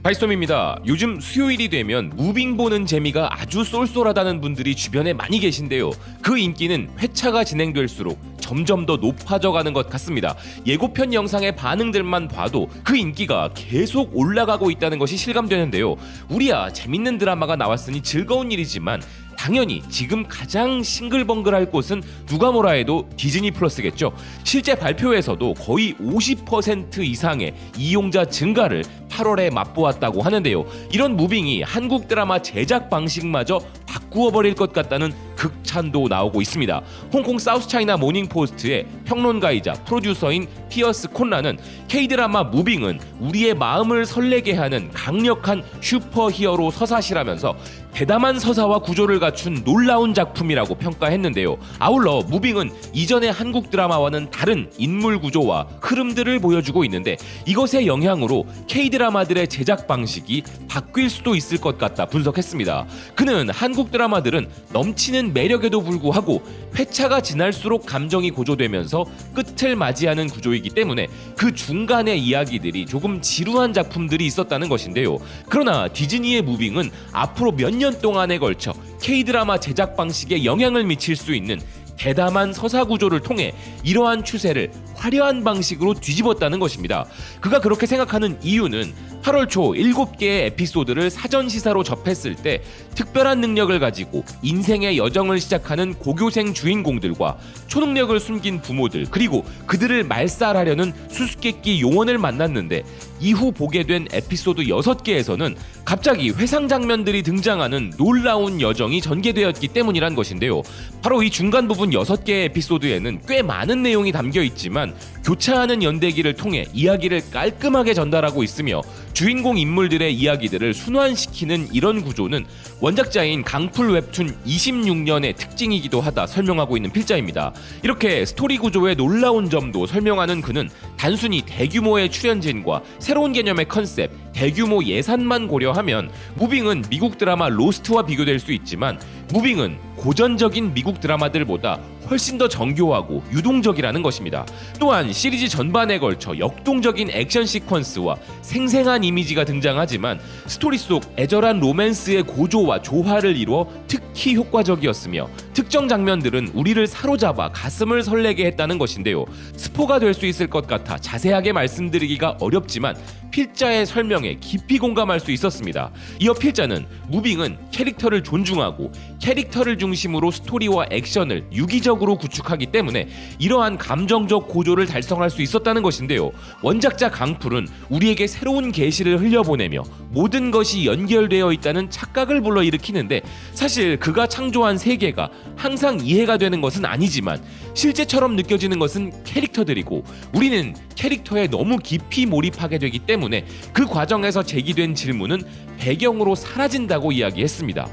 하이스톰입니다. 요즘 수요일이 되면 무빙 보는 재미가 아주 쏠쏠하다는 분들이 주변에 많이 계신데요. 그 인기는 회차가 진행될수록 점점 더 높아져가는 것 같습니다. 예고편 영상의 반응들만 봐도 그 인기가 계속 올라가고 있다는 것이 실감되는데요. 우리야 재밌는 드라마가 나왔으니 즐거운 일이지만 당연히 지금 가장 싱글벙글할 곳은 누가 뭐라 해도 디즈니 플러스겠죠. 실제 발표에서도 거의 50% 이상의 이용자 증가를 8월에 맛보았다고 하는데요. 이런 무빙이 한국 드라마 제작 방식마저 바꾸어버릴 것 같다는 극찬도 나오고 있습니다. 홍콩 사우스차이나 모닝포스트의 평론가이자 프로듀서인 피어스 콘라는 K드라마 무빙은 우리의 마음을 설레게 하는 강력한 슈퍼히어로 서사시라면서 대담한 서사와 구조를 갖춘 놀라운 작품이라고 평가했는데요. 아울러 무빙은 이전의 한국 드라마와는 다른 인물 구조와 흐름들을 보여주고 있는데 이것의 영향으로 K드라마들의 제작 방식이 바뀔 수도 있을 것 같다 분석했습니다. 그는 한국 드라마들은 넘치는 매력에도 불구하고 회차가 지날수록 감정이 고조되면서 끝을 맞이하는 구조이기 때문에 그 중간의 이야기들이 조금 지루한 작품들이 있었다는 것인데요. 그러나 디즈니의 무빙은 앞으로 몇 년 동안에 걸쳐 K드라마 제작 방식에 영향을 미칠 수 있는 대담한 서사 구조를 통해 이러한 추세를 화려한 방식으로 뒤집었다는 것입니다. 그가 그렇게 생각하는 이유는 8월 초 7개의 에피소드를 사전 시사로 접했을 때 특별한 능력을 가지고 인생의 여정을 시작하는 고교생 주인공들과 초능력을 숨긴 부모들 그리고 그들을 말살하려는 수수께끼 요원을 만났는데 이후 보게 된 에피소드 6개에서는 갑자기 회상 장면들이 등장하는 놀라운 여정이 전개되었기 때문이란 것인데요. 바로 이 중간 부분 6개의 에피소드에는 꽤 많은 내용이 담겨 있지만 교차하는 연대기를 통해 이야기를 깔끔하게 전달하고 있으며 주인공 인물들의 이야기들을 순환시키는 이런 구조는 원작자인 강풀 웹툰 26년의 특징이기도 하다 설명하고 있는 필자입니다. 이렇게 스토리 구조의 놀라운 점도 설명하는 그는 단순히 대규모의 출연진과 새로운 개념의 컨셉, 대규모 예산만 고려하면 무빙은 미국 드라마 로스트와 비교될 수 있지만 무빙은 고전적인 미국 드라마들보다 훨씬 더 정교하고 유동적이라는 것입니다. 또한 시리즈 전반에 걸쳐 역동적인 액션 시퀀스와 생생한 이미지가 등장하지만 스토리 속 애절한 로맨스의 고조와 조화를 이루어 특히 효과적이었으며 특정 장면들은 우리를 사로잡아 가슴을 설레게 했다는 것인데요. 스포가 될 수 있을 것 같아 자세하게 말씀드리기가 어렵지만 필자의 설명에 깊이 공감할 수 있었습니다. 이어 필자는 무빙은 캐릭터를 존중하고 캐릭터를 중심으로 스토리와 액션을 유기적으로 구축하기 때문에 이러한 감정적 고조를 달성할 수 있었다는 것인데요. 원작자 강풀은 우리에게 새로운 계시를 흘려보내며 모든 것이 연결되어 있다는 착각을 불러일으키는데 사실 그가 창조한 세계가 항상 이해가 되는 것은 아니지만 실제처럼 느껴지는 것은 캐릭터들이고 우리는 캐릭터에 너무 깊이 몰입하게 되기 때문에 그 과정에서 제기된 질문은 배경으로 사라진다고 이야기했습니다.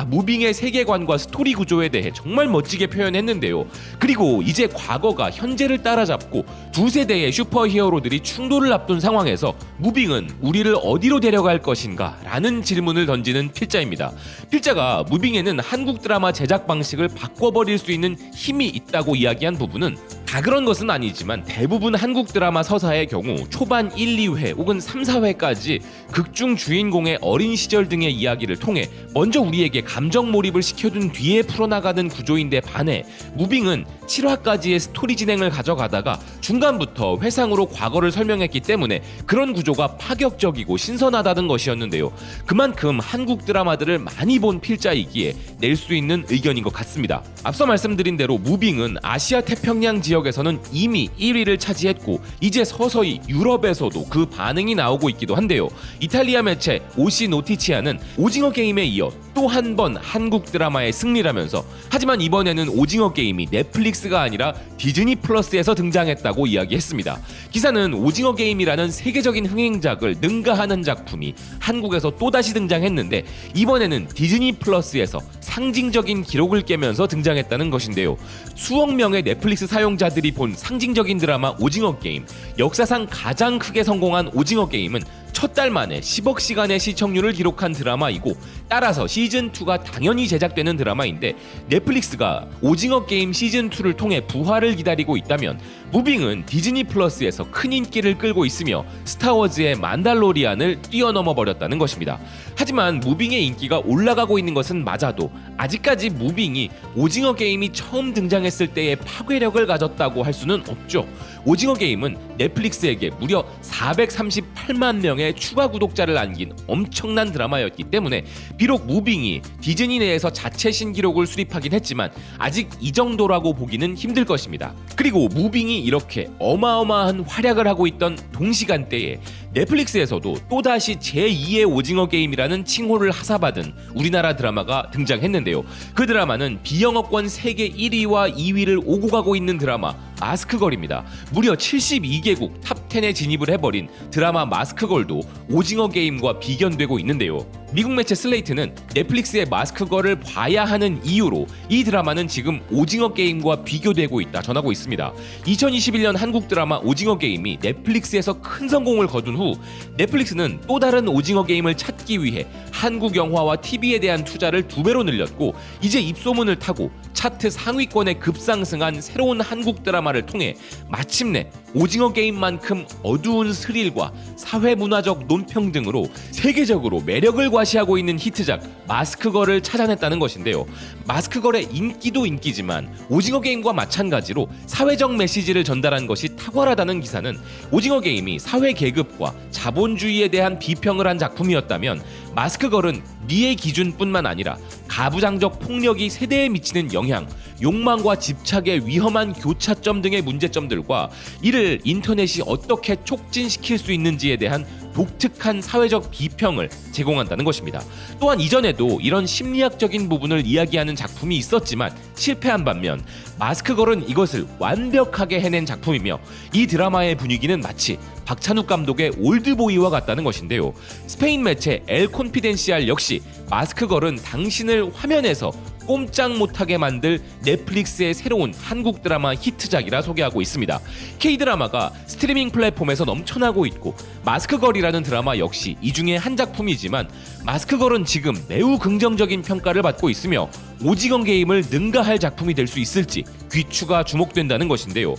무빙의 세계관과 스토리 구조에 대해 정말 멋지게 표현했는데요. 그리고 이제 과거가 현재를 따라잡고 두 세대의 슈퍼히어로들이 충돌을 앞둔 상황에서 무빙은 우리를 어디로 데려갈 것인가? 라는 질문을 던지는 필자입니다. 필자가 무빙에는 한국 드라마 제작 방식을 바꿔버릴 수 있는 힘이 있다고 이야기한 부분은 다 그런 것은 아니지만 대부분 한국 드라마 서사의 경우 초반 1, 2회 혹은 3, 4회까지 극중 주인공의 어린 시절 등의 이야기를 통해 먼저 우리에게 감정 몰입을 시켜둔 뒤에 풀어나가는 구조인데 반해 무빙은 7화까지의 스토리 진행을 가져가다가 중간부터 회상으로 과거를 설명했기 때문에 그런 구조가 파격적이고 신선하다는 것이었는데요. 그만큼 한국 드라마들을 많이 본 필자이기에 낼 수 있는 의견인 것 같습니다. 앞서 말씀드린 대로 무빙은 아시아 태평양 지역에서는 이미 1위를 차지했고 이제 서서히 유럽에서도 그 반응이 나오고 있기도 한데요. 이탈리아 매체 오시 노티치아는 오징어 게임에 이어 또 한 번 한국 드라마의 승리라면서 하지만 이번에는 오징어 게임이 넷플릭스가 아니라 디즈니 플러스에서 등장했다고 이야기했습니다. 기사는 오징어 게임이라는 세계적인 흥행작을 능가하는 작품이 한국에서 또다시 등장했는데 이번에는 디즈니 플러스에서 상징적인 기록을 깨면서 등장했다는 것인데요. 수억 명의 넷플릭스 사용자들이 본 상징적인 드라마 오징어 게임, 역사상 가장 크게 성공한 오징어 게임은 첫 달 만에 10억 시간의 시청률을 기록한 드라마이고 따라서 시즌2가 당연히 제작되는 드라마인데 넷플릭스가 오징어 게임 시즌2를 통해 부활을 기다리고 있다면 무빙은 디즈니 플러스에서 큰 인기를 끌고 있으며 스타워즈의 만달로리안을 뛰어넘어 버렸다는 것입니다. 하지만 무빙의 인기가 올라가고 있는 것은 맞아도 아직까지 무빙이 오징어 게임이 처음 등장했을 때의 파괴력을 가졌다고 할 수는 없죠. 오징어 게임은 넷플릭스에게 무려 438만 명의 추가 구독자를 안긴 엄청난 드라마였기 때문에 비록 무빙이 디즈니 내에서 자체 신기록을 수립하긴 했지만 아직 이 정도라고 보기는 힘들 것입니다. 그리고 무빙이 이렇게 어마어마한 활약을 하고 있던 동시간대에 넷플릭스에서도 또다시 제2의 오징어 게임이라는 칭호를 하사받은 우리나라 드라마가 등장했는데요. 그 드라마는 비영업권 세계 1위와 2위를 오고 가고 있는 드라마 마스크걸입니다. 무려 72개국 탑10에 진입을 해버린 드라마 마스크걸도 오징어 게임과 비견되고 있는데요. 미국 매체 슬레이트는 넷플릭스의 마스크걸을 봐야 하는 이유로 이 드라마는 지금 오징어 게임과 비교되고 있다 전하고 있습니다. 2021년 한국 드라마 오징어 게임이 넷플릭스에서 큰 성공을 거둔 후 넷플릭스는 또 다른 오징어 게임을 찾기 위해 한국 영화와 TV에 대한 투자를 2배로 늘렸고 이제 입소문을 타고 차트 상위권에 급상승한 새로운 한국 드라마를 통해 마침내 오징어 게임만큼 어두운 스릴과 사회문화적 논평 등으로 세계적으로 매력을 과시하고 있는 히트작 마스크걸을 찾아냈다는 것인데요. 마스크걸의 인기도 인기지만 오징어 게임과 마찬가지로 사회적 메시지를 전달한 것이 탁월하다는 기사는 오징어 게임이 사회 계급과 자본주의에 대한 비평을 한 작품이었다면 마스크걸은 미의 기준뿐만 아니라 가부장적 폭력이 세대에 미치는 영향, 욕망과 집착의 위험한 교차점 등의 문제점들과 이를 인터넷이 어떻게 촉진시킬 수 있는지에 대한 독특한 사회적 비평을 제공한다는 것입니다. 또한 이전에도 이런 심리학적인 부분을 이야기하는 작품이 있었지만 실패한 반면 마스크걸은 이것을 완벽하게 해낸 작품이며 이 드라마의 분위기는 마치 박찬욱 감독의 올드보이와 같다는 것인데요. 스페인 매체 엘 콘피덴시알 역시 마스크걸은 당신을 화면에서 꼼짝 못하게 만들 넷플릭스의 새로운 한국 드라마 히트작이라 소개하고 있습니다. K-드라마가 스트리밍 플랫폼에서 넘쳐나고 있고 마스크걸이라는 드라마 역시 이 중에 한 작품이지만 마스크걸은 지금 매우 긍정적인 평가를 받고 있으며 오징어 게임을 능가할 작품이 될 수 있을지 귀추가 주목된다는 것인데요.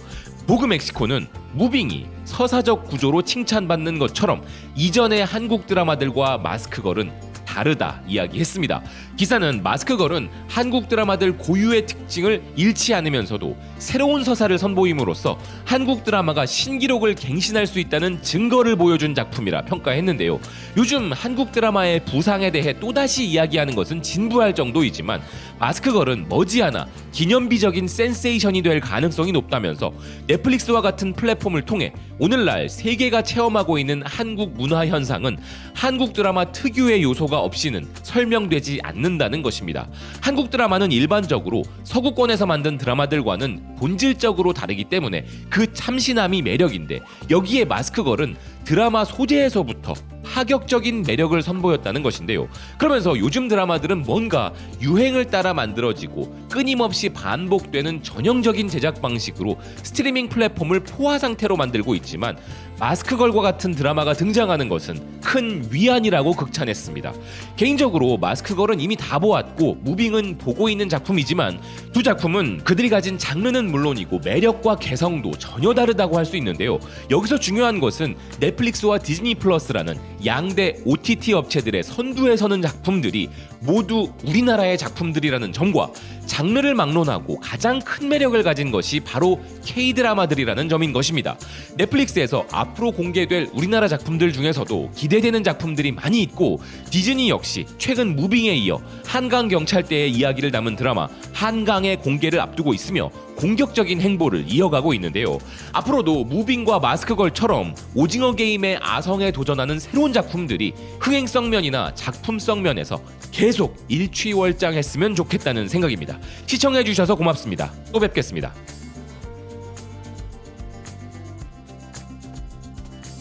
보그 멕시코는 무빙이 서사적 구조로 칭찬받는 것처럼 이전의 한국 드라마들과 마스크걸은 다르다 이야기했습니다. 기사는 마스크걸은 한국 드라마들 고유의 특징을 잃지 않으면서도 새로운 서사를 선보임으로써 한국 드라마가 신기록을 갱신할 수 있다는 증거를 보여준 작품이라 평가했는데요. 요즘 한국 드라마의 부상에 대해 또다시 이야기하는 것은 진부할 정도이지만 마스크걸은 머지않아 기념비적인 센세이션이 될 가능성이 높다면서 넷플릭스와 같은 플랫폼을 통해 오늘날 세계가 체험하고 있는 한국 문화 현상은 한국 드라마 특유의 요소가 없이는 설명되지 않는다는 것입니다. 한국 드라마는 일반적으로 서구권에서 만든 드라마들과는 본질적으로 다르기 때문에 그 참신함이 매력인데 여기에 마스크걸은 드라마 소재에서부터 파격적인 매력을 선보였다는 것인데요. 그러면서 요즘 드라마들은 뭔가 유행을 따라 만들어지고 끊임없이 반복되는 전형적인 제작 방식으로 스트리밍 플랫폼을 포화 상태로 만들고 있지만 마스크걸과 같은 드라마가 등장하는 것은 큰 위안이라고 극찬했습니다. 개인적으로 마스크걸은 이미 다 보았고 무빙은 보고 있는 작품이지만 두 작품은 그들이 가진 장르는 물론이고 매력과 개성도 전혀 다르다고 할 수 있는데요. 여기서 중요한 것은 넷플릭스와 디즈니 플러스라는 양대 OTT 업체들의 선두에 서는 작품들이 모두 우리나라의 작품들이라는 점과 장르를 막론하고 가장 큰 매력을 가진 것이 바로 K-드라마들이라는 점인 것입니다. 넷플릭스에서 앞으로 공개될 우리나라 작품들 중에서도 기대되는 작품들이 많이 있고 디즈니 역시 최근 무빙에 이어 한강경찰대의 이야기를 담은 드라마 한강의 공개를 앞두고 있으며 공격적인 행보를 이어가고 있는데요. 앞으로도 무빙과 마스크걸처럼 오징어 게임의 아성에 도전하는 새로운 작품들이 흥행성 면이나 작품성 면에서 계속 일취월장했으면 좋겠다는 생각입니다. 시청해주셔서 고맙습니다. 또 뵙겠습니다.